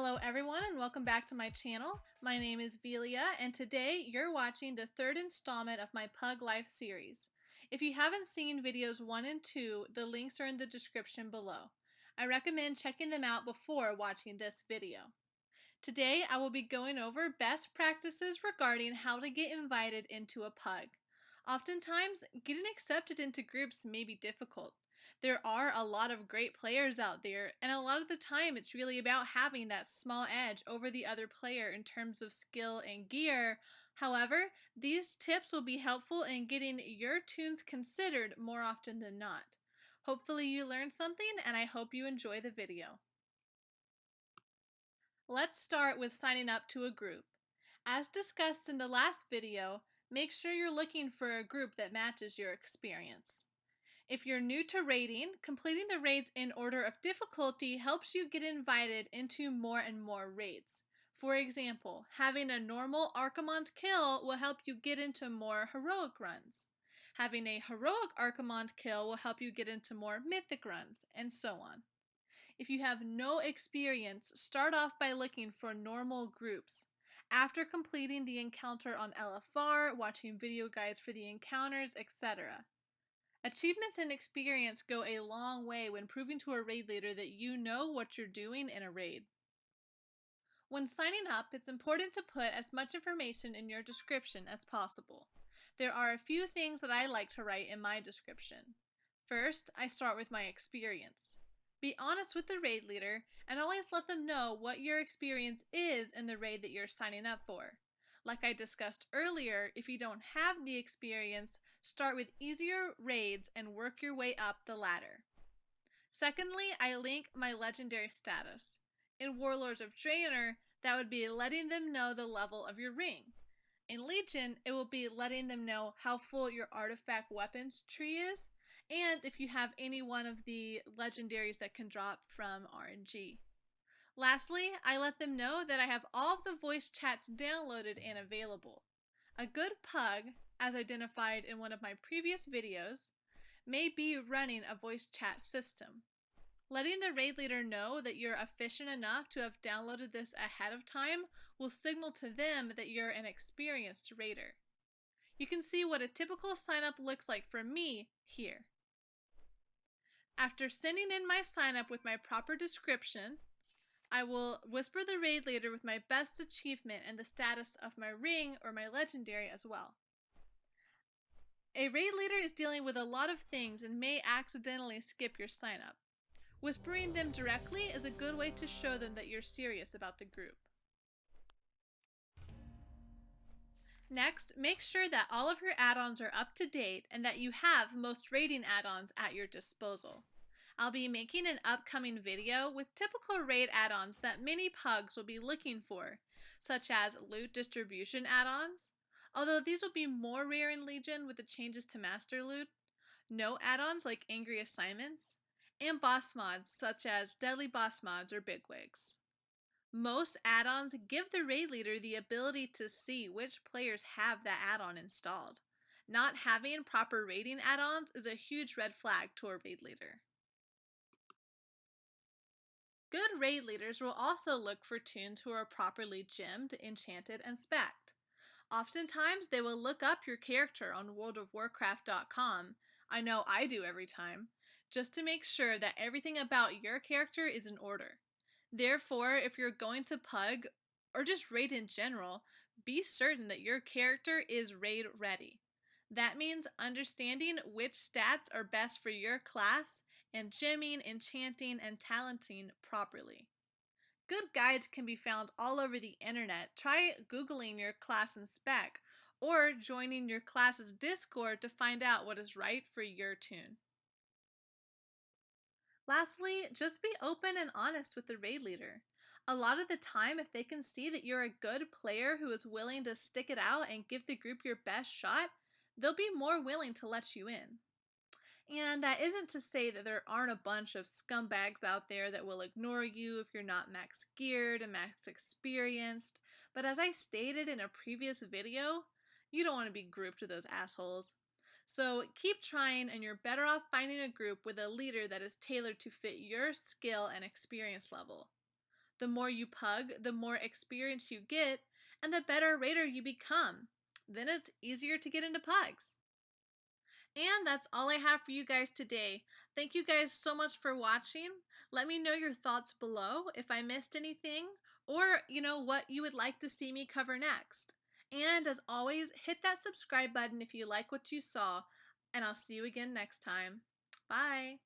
Hello everyone and welcome back to my channel. My name is Velia and today you're watching the third installment of my Pug Life series. If you haven't seen videos 1 and 2, the links are in the description below. I recommend checking them out before watching this video. Today I will be going over best practices regarding how to get invited into a pug. Oftentimes, getting accepted into groups may be difficult. There are a lot of great players out there, and a lot of the time it's really about having that small edge over the other player in terms of skill and gear. However, these tips will be helpful in getting your tunes considered more often than not. Hopefully you learned something, and I hope you enjoy the video. Let's start with signing up to a group. As discussed in the last video, make sure you're looking for a group that matches your experience. If you're new to raiding, completing the raids in order of difficulty helps you get invited into more and more raids. For example, having a normal Archimond kill will help you get into more heroic runs. Having a heroic Archimond kill will help you get into more mythic runs, and so on. If you have no experience, start off by looking for normal groups. After completing the encounter on LFR, watching video guides for the encounters, etc. Achievements and experience go a long way when proving to a raid leader that you know what you're doing in a raid. When signing up, it's important to put as much information in your description as possible. There are a few things that I like to write in my description. First, I start with my experience. Be honest with the raid leader and always let them know what your experience is in the raid that you're signing up for. Like I discussed earlier, if you don't have the experience, start with easier raids and work your way up the ladder. Secondly, I link my legendary status. In Warlords of Draenor, that would be letting them know the level of your ring. In Legion, it will be letting them know how full your artifact weapons tree is, and if you have any one of the legendaries that can drop from RNG. Lastly, I let them know that I have all of the voice chats downloaded and available. A good pug, as identified in one of my previous videos, may be running a voice chat system. Letting the raid leader know that you're efficient enough to have downloaded this ahead of time will signal to them that you're an experienced raider. You can see what a typical sign-up looks like for me here. After sending in my sign-up with my proper description, I will whisper the raid leader with my best achievement and the status of my ring or my legendary as well. A raid leader is dealing with a lot of things and may accidentally skip your sign-up. Whispering them directly is a good way to show them that you're serious about the group. Next, make sure that all of your add-ons are up to date and that you have most raiding add-ons at your disposal. I'll be making an upcoming video with typical raid add-ons that many pugs will be looking for, such as loot distribution add-ons, although these will be more rare in Legion with the changes to Master Loot, no add-ons like Angry Assignments, and boss mods such as Deadly Boss mods or Bigwigs. Most add-ons give the raid leader the ability to see which players have that add-on installed. Not having proper raiding add-ons is a huge red flag to a raid leader. Good raid leaders will also look for tunes who are properly gemmed, enchanted, and specced. Oftentimes, they will look up your character on worldofwarcraft.com, I know I do every time, just to make sure that everything about your character is in order. Therefore, if you're going to pug, or just raid in general, be certain that your character is raid ready. That means understanding which stats are best for your class and gemming, enchanting, and talenting properly. Good guides can be found all over the internet. Try Googling your class and spec, or joining your class's Discord to find out what is right for your tune. Lastly, just be open and honest with the raid leader. A lot of the time, if they can see that you're a good player who is willing to stick it out and give the group your best shot, they'll be more willing to let you in. And that isn't to say that there aren't a bunch of scumbags out there that will ignore you if you're not max geared and max experienced, but as I stated in a previous video, you don't want to be grouped with those assholes. So keep trying and you're better off finding a group with a leader that is tailored to fit your skill and experience level. The more you pug, the more experience you get, and the better rater you become. Then it's easier to get into pugs. And that's all I have for you guys today. Thank you guys so much for watching. Let me know your thoughts below if I missed anything, or what you would like to see me cover next. And as always, hit that subscribe button if you like what you saw, and I'll see you again next time. Bye.